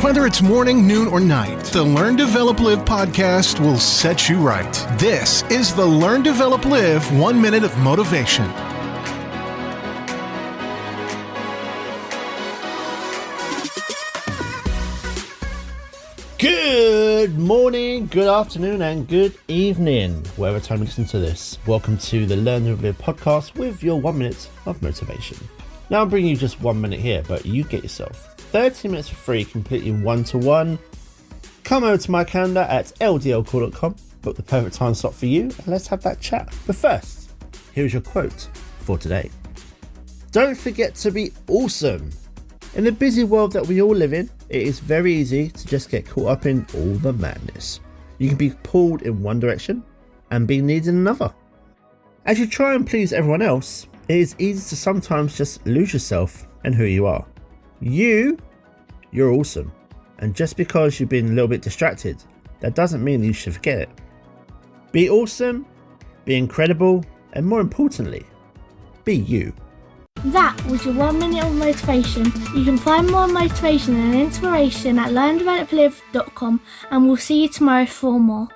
Whether it's morning, noon, or night, the Learn, Develop, Live podcast will set you right. This is the Learn, Develop, Live 1 Minute of Motivation. Good morning, good afternoon, and good evening, wherever time you listen to this. Welcome to the Learn, Develop, Live podcast with your 1 minute of motivation. Now I'm bringing you just 1 minute here, but you get yourself 30 minutes for free, completely one-to-one. Come over to my calendar at ldlcall.com, book the perfect time slot for you, and let's have that chat. But first, here's your quote for today. Don't forget to be awesome. In the busy world that we all live in, it is very easy to just get caught up in all the madness. You can be pulled in one direction and be needed in another. As you try and please everyone else, it is easy to sometimes just lose yourself and who you are. You're awesome. And just because you've been a little bit distracted, that doesn't mean you should forget it. Be awesome, be incredible, and more importantly, be you. That was your 1 minute of motivation. You can find more motivation and inspiration at learndeveloplive.com, and we'll see you tomorrow for more.